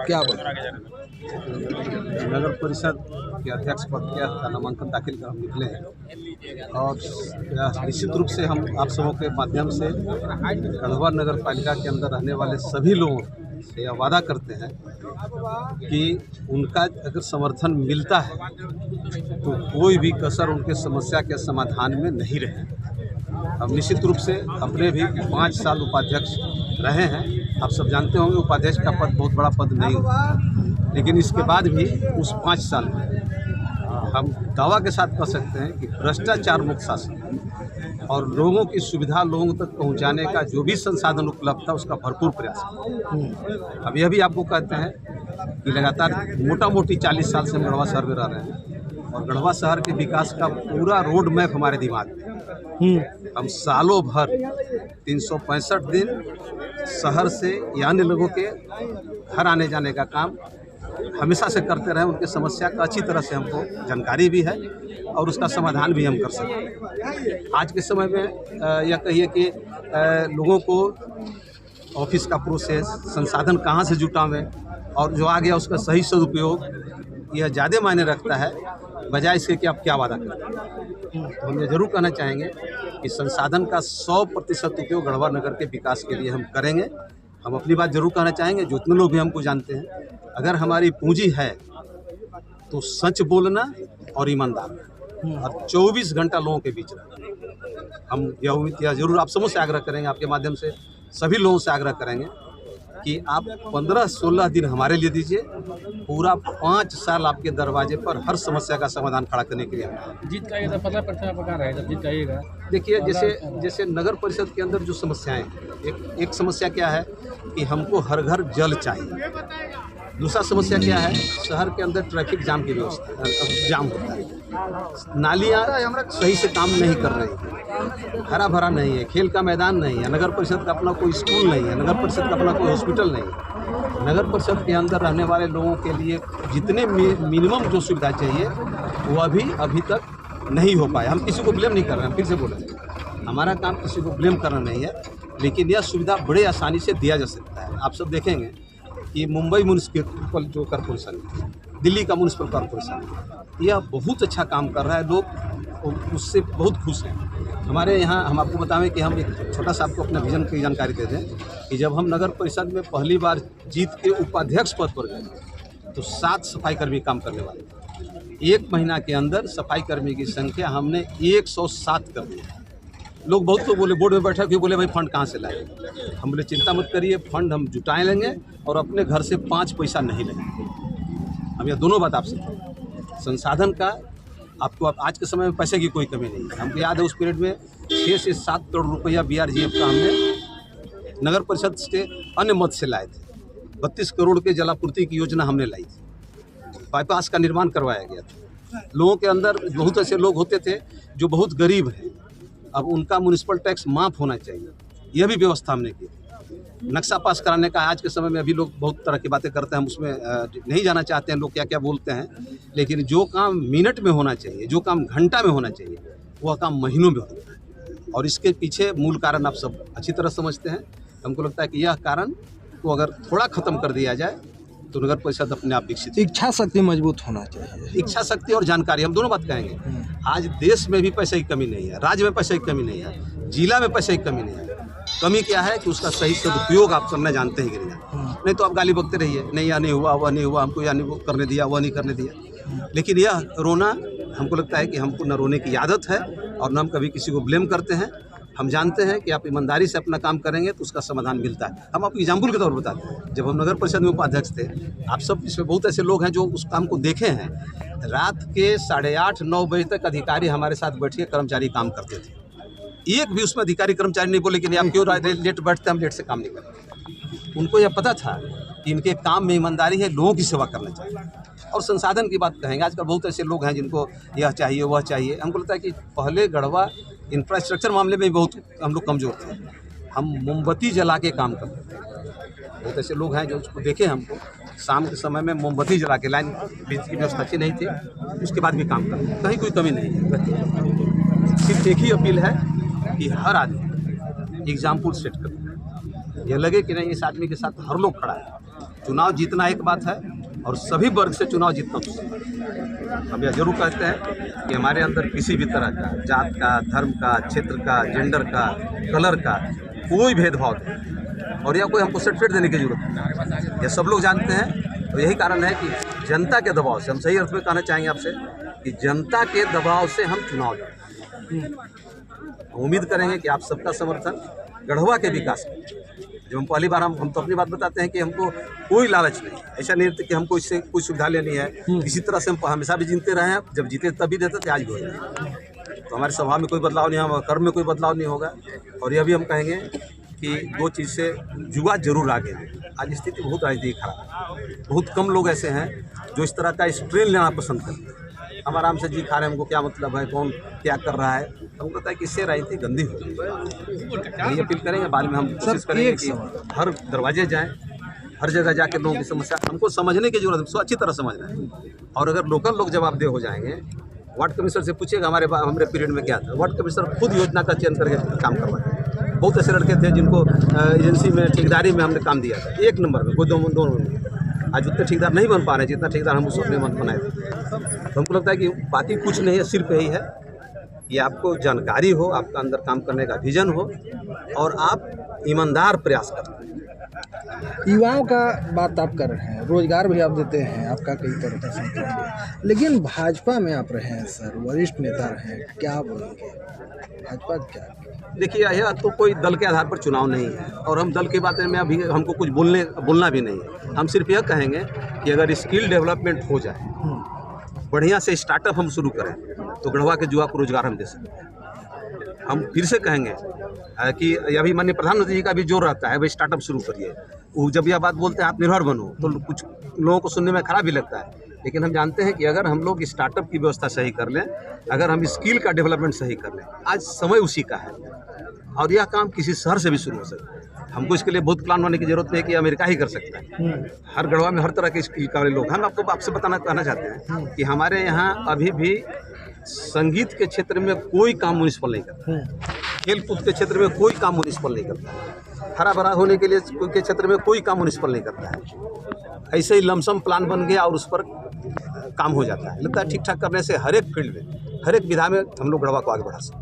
क्या बोल नगर परिषद के अध्यक्ष पद का नामांकन दाखिल कर हम निकले हैं और निश्चित रूप से हम आप सबों के माध्यम से गढ़वा नगर पालिका के अंदर रहने वाले सभी लोगों से यह वादा करते हैं कि उनका अगर समर्थन मिलता है तो कोई भी कसर उनके समस्या के समाधान में नहीं रहे। हम निश्चित रूप से अपने भी 5 साल उपाध्यक्ष रहे हैं। आप सब जानते होंगे उपाध्यक्ष का पद बहुत बड़ा पद नहीं होता, लेकिन इसके बाद भी उस 5 साल में हम दावा के साथ कह सकते हैं कि भ्रष्टाचार मुक्त शासन और लोगों की सुविधा लोगों तक पहुंचाने का जो भी संसाधन उपलब्ध था उसका भरपूर प्रयास है। अब यह भी आपको कहते हैं कि लगातार मोटा मोटी 40 साल से हम गढ़वा शहर में रह रहे हैं और गढ़वा शहर के विकास का पूरा रोड मैप हमारे दिमाग में है। हम सालों भर 365 दिन शहर से या अन्य लोगों के घर आने जाने का काम हमेशा से करते रहे। उनकी समस्या का अच्छी तरह से हमको जानकारी भी है और उसका समाधान भी हम कर सकते हैं। आज के समय में यह कहिए कि लोगों को ऑफिस का प्रोसेस संसाधन कहाँ से जुटावें और जो आ गया उसका सही सदुपयोग यह ज़्यादा मायने रखता है बजाय इसके कि आप क्या वादा करते हैं। तो हम ये जरूर कहना चाहेंगे कि संसाधन का 100% उपयोग गढ़वा नगर के विकास के लिए हम करेंगे। हम अपनी बात जरूर कहना चाहेंगे, जो इतने लोग भी हमको जानते हैं, अगर हमारी पूंजी है तो सच बोलना और ईमानदार और 24 घंटा लोगों के बीच रहना। हम यह जरूर आप समूह से आग्रह करेंगे, आपके माध्यम से सभी लोगों से आग्रह करेंगे कि आप 15-16 दिन हमारे लिए दीजिए, पूरा 5 साल आपके दरवाजे पर हर समस्या का समाधान खड़ा करने के लिए हम जीत का ये तो पता पका रहा है जब जीत जाइएगा। देखिए जैसे नगर परिषद के अंदर जो समस्याएं हैं, एक समस्या क्या है कि हमको हर घर जल चाहिए। दूसरा समस्या क्या है, शहर के अंदर ट्रैफिक जाम की व्यवस्था जाम होता है, नालियाँ सही से काम नहीं कर रही है, हरा भरा नहीं है, खेल का मैदान नहीं है, नगर परिषद का अपना कोई स्कूल नहीं है, नगर परिषद का अपना कोई हॉस्पिटल नहीं है। नगर परिषद के अंदर रहने वाले लोगों के लिए जितने मिनिमम जो सुविधा चाहिए वो अभी तक नहीं हो पाया। हम किसी को ब्लेम नहीं कर रहे हैं, फिर से बोलेंगे, हमारा काम किसी को ब्लेम करना नहीं है, लेकिन यह सुविधा बड़े आसानी से दिया जा सकता है। आप सब देखेंगे कि मुंबई म्यूनिसिपल जो कॉरपोरेशन है, दिल्ली का म्यूनिसिपल कॉरपोरेशन, यह बहुत अच्छा काम कर रहा है, लोग उससे बहुत खुश हैं। हमारे यहाँ हम आपको बताएं कि हम एक छोटा सा आपको अपना विजन की जानकारी दे दें कि जब हम नगर परिषद में पहली बार जीत के उपाध्यक्ष पद पर गए तो 7 सफाई कर्मी काम करने वाले थे। 1 महीना के अंदर सफाई कर्मी की संख्या हमने 107 कर दी। लोग बहुत तो बोले, बोर्ड में बैठा कि बोले भाई फंड कहाँ से लाए। हम बोले चिंता मत करिए, फंड हम जुटाए लेंगे और अपने घर से 5 पैसा नहीं लेंगे। हम यह दोनों बात आपसे, संसाधन का आपको आज के समय में पैसे की कोई कमी नहीं है। हमको याद है उस पीरियड में 6 से 7 करोड़ रुपया BRGF का हमने नगर परिषद से अन्य मद से लाए थे। 32 करोड़ के जलापूर्ति की योजना हमने लाई थी, बाईपास का निर्माण करवाया गया था। लोगों के अंदर बहुत ऐसे लोग होते थे जो बहुत गरीब हैं, अब उनका म्यूनिसिपल टैक्स माफ़ होना चाहिए, यह भी व्यवस्था हमने की। नक्शा पास कराने का आज के समय में अभी लोग बहुत तरह की बातें करते हैं, हम उसमें नहीं जाना चाहते हैं, लोग क्या क्या बोलते हैं, लेकिन जो काम मिनट में होना चाहिए, जो काम घंटा में होना चाहिए, वह काम महीनों में होता है। और इसके पीछे मूल कारण आप सब अच्छी तरह समझते हैं। हमको लगता है कि यह कारण को अगर थोड़ा ख़त्म कर दिया जाए तो नगर परिषद अपने आप विकसित। इच्छा शक्ति मजबूत होना चाहिए, इच्छा शक्ति और जानकारी, हम दोनों बात कहेंगे। आज देश में भी पैसे की कमी नहीं है, राज्य में पैसे की कमी नहीं है, जिला में पैसे की कमी नहीं है। कमी क्या है कि उसका सही सदुपयोग आप करना जानते हैं कि नहीं तो आप गाली बकते रहिए, नहीं यह नहीं हुआ, वह नहीं हुआ, हमको यह नहीं करने दिया, वह नहीं करने दिया। लेकिन यह रोना, हमको लगता है कि हमको न रोने की आदत है और न हम कभी किसी को ब्लेम करते हैं। हम जानते हैं कि आप ईमानदारी से अपना काम करेंगे तो उसका समाधान मिलता है। हम आपको एग्जाम्पल के तौर पर बताते हैं, जब हम नगर परिषद में उपाध्यक्ष थे, आप सब इसमें बहुत ऐसे लोग हैं जो उस काम को देखे हैं। रात के 8:30-9 बजे तक अधिकारी हमारे साथ बैठ के कर्मचारी काम करते थे। एक भी उसमें अधिकारी कर्मचारी नहीं बोले कि नहीं आप क्यों लेट बैठते, हम लेट से काम नहीं करते। उनको यह पता था कि इनके काम में ईमानदारी है, लोगों की सेवा करना चाहिए। और संसाधन की बात कहेंगे, आजकल बहुत ऐसे लोग हैं जिनको यह चाहिए वह चाहिए। हमको लगता है कि पहले गढ़वा इंफ्रास्ट्रक्चर मामले में बहुत हम लोग कमज़ोर थे, हम मोमबत्ती जला के काम करते थे। बहुत ऐसे लोग हैं जो उसको देखे, हमको शाम के समय में मोमबत्ती जला के, लाइन बिजली की व्यवस्था अच्छी नहीं थी, उसके बाद भी काम करते, कहीं कोई कमी नहीं है। सिर्फ एक ही अपील है कि हर आदमी एग्जाम्पल सेट करे, यह लगे कि नहीं इस आदमी के साथ हर लोग खड़ा है। चुनाव जीतना एक बात है और सभी वर्ग से चुनाव जीतना दूसरी बात। हम यह जरूर कहते हैं कि हमारे अंदर किसी भी तरह का जात का, धर्म का, क्षेत्र का, जेंडर का, कलर का कोई भेदभाव नहीं और या कोई हमको सर्टिफिकेट देने की जरूरत नहीं। यह सब लोग जानते हैं। तो यही कारण है कि जनता के दबाव से, हम सही अर्थ में कहना चाहेंगे आपसे कि जनता के दबाव से हम चुनाव उम्मीद करेंगे कि आप सबका समर्थन गढ़वा के विकास में। जब हम पहली बार हम तो अपनी बात बताते हैं कि हमको कोई लालच नहीं, ऐसा नहीं रहता कि हमको इससे कोई सुविधा लेनी है। इसी तरह से हम हमेशा भी जीते रहे हैं, जब जीते तभी देते थे, आज भी हो जाए। तो हमारे स्वभाव में कोई बदलाव नहीं, हमारे कर्म में कोई बदलाव नहीं होगा। और यह भी हम कहेंगे कि दो चीज़ से युवा जरूर आगे है। आज स्थिति बहुत राजनीतिक खराब है, बहुत कम लोग ऐसे हैं जो इस तरह का स्ट्रेन लेना पसंद करते हैं। हम आराम से जी खा रहे हैं, हमको क्या मतलब है, कौन क्या कर रहा है। हमको पता है कि इससे राजनीति गंदी हो रही है। यही अपील करेंगे, बाद में हम कोशिश करेंगे कि हर दरवाजे जाएं, हर जगह जाके लोगों की समस्या हमको समझने की जरूरत है, अच्छी तरह समझना है। और अगर लोकल लोग जवाबदेह हो जाएंगे, वार्ड कमिश्नर से पूछिएगा हमारे पीरियड में क्या था। वार्ड कमिश्नर खुद योजना का चयन करके काम करवाए। बहुत ऐसे लड़के थे जिनको एजेंसी में ठेकेदारी में हमने काम दिया था, 1 नंबर में, कोई दो में। आज उतने ठेकेदार नहीं बन पा रहे जितना ठेकेदार हम उस अपने मन बनाए थे। तो हमको लगता है कि बाकी कुछ नहीं है, सिर्फ यही है कि आपको जानकारी हो, आपका अंदर काम करने का विजन हो और आप ईमानदार प्रयास करते हैं। युवाओं का बात आप कर रहे हैं, रोजगार भी आप देते हैं, आपका कई तरह का संगठन है, लेकिन भाजपा में आप रहे हैं सर, वरिष्ठ नेता रहे हैं, क्या बोलेंगे भाजपा क्या? देखिए, यह तो कोई दल के आधार पर चुनाव नहीं है और हम दल की बातें में अभी हमको कुछ बोलना भी नहीं है। हम सिर्फ यह कहेंगे कि अगर स्किल डेवलपमेंट हो जाए, बढ़िया से स्टार्टअप हम शुरू करें तो गढ़वा के युवा को रोजगार हम दे सकते हैं। हम फिर से कहेंगे कि अभी माननीय प्रधानमंत्री जी का भी जोर रहता है, भाई स्टार्टअप शुरू करिए। वो जब यह बात बोलते हैं आत्मनिर्भर बनो, तो कुछ लोगों को सुनने में खराब भी लगता है, लेकिन हम जानते हैं कि अगर हम लोग स्टार्टअप की व्यवस्था सही कर लें, अगर हम स्किल का डेवलपमेंट सही कर लें, आज समय उसी का है और यह काम किसी शहर से भी शुरू हो सकता है। हमको इसके लिए बहुत प्लान बनाने की जरूरत नहीं है कि अमेरिका ही कर सकता है। हर गढ़वा में हर तरह के स्किल वाले लोग। हम आपसे कहना चाहते हैं कि हमारे यहाँ अभी भी संगीत के क्षेत्र में कोई काम म्युनिसिपल नहीं करता, खेल कूद के क्षेत्र में कोई काम म्युनिसिपल नहीं करता, हरा भरा होने के लिए के क्षेत्र में कोई काम म्युनिसिपल नहीं करता है। ऐसे ही लमसम प्लान बन गया और उस पर काम हो जाता है। लगता है ठीक ठाक करने से हर एक फील्ड में, हर एक विधा में हम लोग गढ़वा को आगे बढ़ा सकते हैं।